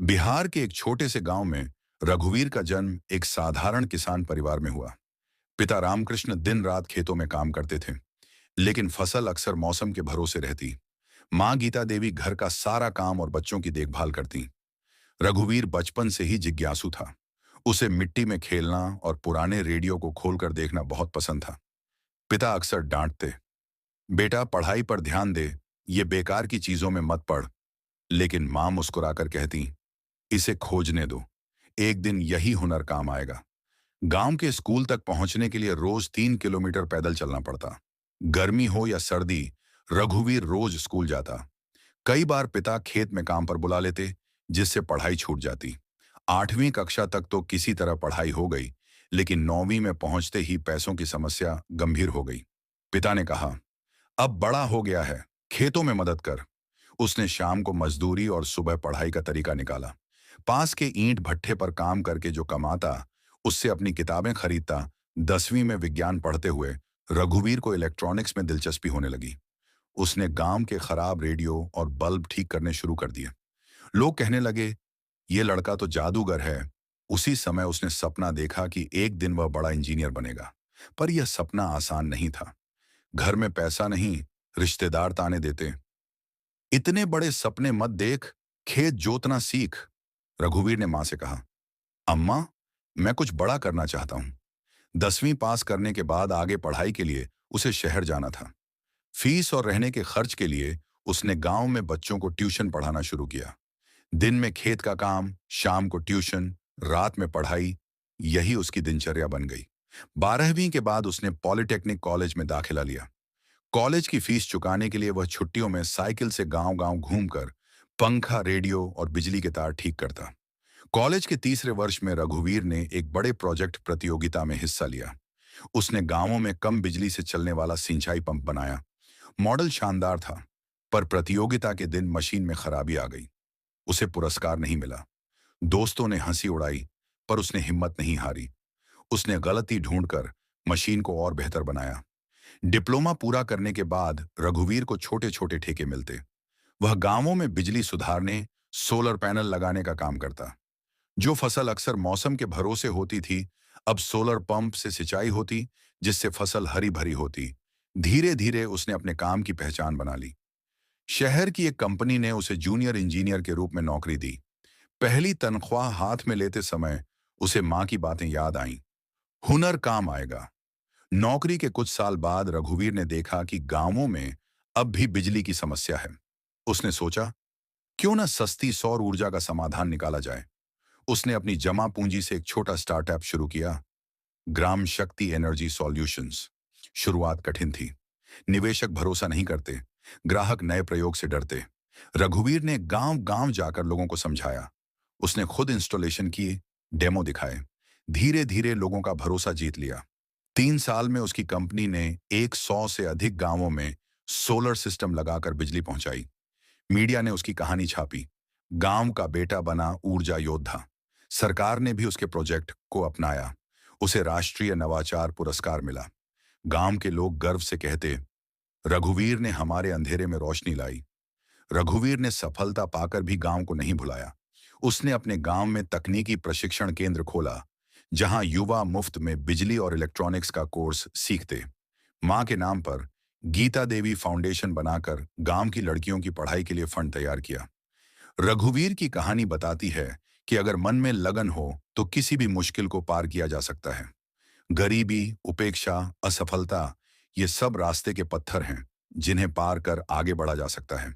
बिहार के एक छोटे से गांव में रघुवीर का जन्म एक साधारण किसान परिवार में हुआ। पिता रामकृष्ण दिन रात खेतों में काम करते थे, लेकिन फसल अक्सर मौसम के भरोसे रहती। माँ गीता देवी घर का सारा काम और बच्चों की देखभाल करती। रघुवीर बचपन से ही जिज्ञासु था। उसे मिट्टी में खेलना और पुराने रेडियो को खोलकर देखना बहुत पसंद था। पिता अक्सर डांटते, बेटा पढ़ाई पर ध्यान दे, ये बेकार की चीजों में मत पढ़। लेकिन माँ मुस्कुराकर कहती, इसे खोजने दो, एक दिन यही हुनर काम आएगा। गांव के स्कूल तक पहुंचने के लिए रोज 3 किलोमीटर पैदल चलना पड़ता। गर्मी हो या सर्दी, रघुवीर रोज स्कूल जाता। कई बार पिता खेत में काम पर बुला लेते, जिससे पढ़ाई छूट जाती। 8वीं कक्षा तक तो किसी तरह पढ़ाई हो गई, लेकिन 9वीं में पहुंचते ही पैसों की समस्या गंभीर हो गई। पिता ने कहा, अब बड़ा हो गया है, खेतों में मदद कर। उसने शाम को मजदूरी और सुबह पढ़ाई का तरीका निकाला। पास के ईंट भट्ठे पर काम करके जो कमाता, उससे अपनी किताबें खरीदता। 10वीं में विज्ञान पढ़ते हुए रघुवीर को इलेक्ट्रॉनिक्स में दिलचस्पी होने लगी। उसने गांव के खराब रेडियो और बल्ब ठीक करने शुरू कर दिए। लोग कहने लगे, ये लड़का तो जादूगर है। उसी समय उसने सपना देखा कि एक दिन वह बड़ा इंजीनियर बनेगा। पर यह सपना आसान नहीं था। घर में पैसा नहीं, रिश्तेदार ताने देते, इतने बड़े सपने मत देख, खेत जोतना सीख। रघुवीर ने मां से कहा, अम्मा, मैं कुछ बड़ा करना चाहता हूं। 10वीं पास करने के बाद आगे पढ़ाई के लिए उसे शहर जाना था। फीस और रहने के खर्च के लिए उसने गांव में बच्चों को ट्यूशन पढ़ाना शुरू किया। दिन में खेत का काम, शाम को ट्यूशन, रात में पढ़ाई, यही उसकी दिनचर्या बन गई। 12वीं के बाद उसने पॉलिटेक्निक कॉलेज में दाखिला लिया। कॉलेज की फीस चुकाने के लिए वह छुट्टियों में साइकिल से गांव-गांव घूमकर पंखा, रेडियो और बिजली के तार ठीक करता। कॉलेज के तीसरे वर्ष में रघुवीर ने एक बड़े प्रोजेक्ट प्रतियोगिता में हिस्सा लिया। उसने गांवों में कम बिजली से चलने वाला सिंचाई पंप बनाया। मॉडल शानदार था, पर प्रतियोगिता के दिन मशीन में खराबी आ गई। उसे पुरस्कार नहीं मिला। दोस्तों ने हंसी उड़ाई, पर उसने हिम्मत नहीं हारी। उसने गलती ढूंढकर मशीन को और बेहतर बनाया। डिप्लोमा पूरा करने के बाद रघुवीर को छोटे छोटे ठेके मिलते। वह गांवों में बिजली सुधारने, सोलर पैनल लगाने का काम करता। जो फसल अक्सर मौसम के भरोसे होती थी, अब सोलर पंप से सिंचाई होती, जिससे फसल हरी भरी होती। धीरे धीरे उसने अपने काम की पहचान बना ली। शहर की एक कंपनी ने उसे जूनियर इंजीनियर के रूप में नौकरी दी। पहली तनख्वाह हाथ में लेते समय उसे मां की बातें याद आईं, हुनर काम आएगा। नौकरी के कुछ साल बाद रघुवीर ने देखा कि गांवों में अब भी बिजली की समस्या है। उसने सोचा, क्यों ना सस्ती सौर ऊर्जा का समाधान निकाला जाए। उसने अपनी जमा पूंजी से एक छोटा स्टार्टअप शुरू किया, ग्राम शक्ति एनर्जी सॉल्यूशंस। शुरुआत कठिन थी। निवेशक भरोसा नहीं करते, ग्राहक नए प्रयोग से डरते। रघुवीर ने गांव गांव जाकर लोगों को समझाया। उसने खुद इंस्टॉलेशन किए, डेमो दिखाए। धीरे धीरे लोगों का भरोसा जीत लिया। 3 साल में उसकी कंपनी ने 100 से अधिक गांवों में सोलर सिस्टम लगाकर बिजली पहुंचाई। मीडिया ने उसकी कहानी छापी, गांव का बेटा बना ऊर्जा योद्धा। सरकार ने भी उसके प्रोजेक्ट को अपनाया। उसे राष्ट्रीय नवाचार पुरस्कार मिला। गांव के लोग गर्व से कहते, रघुवीर ने हमारे अंधेरे में रोशनी लाई। रघुवीर ने सफलता पाकर भी गांव को नहीं भुलाया। उसने अपने गांव में तकनीकी प्रशिक्षण केंद्र खोला, जहां युवा मुफ्त में बिजली और इलेक्ट्रॉनिक्स का कोर्स सीखते। मां के नाम पर गीता देवी फाउंडेशन बनाकर गांव की लड़कियों की पढ़ाई के लिए फंड तैयार किया। रघुवीर की कहानी बताती है कि अगर मन में लगन हो तो किसी भी मुश्किल को पार किया जा सकता है। गरीबी, उपेक्षा, असफलता, ये सब रास्ते के पत्थर हैं, जिन्हें पार कर आगे बढ़ा जा सकता है।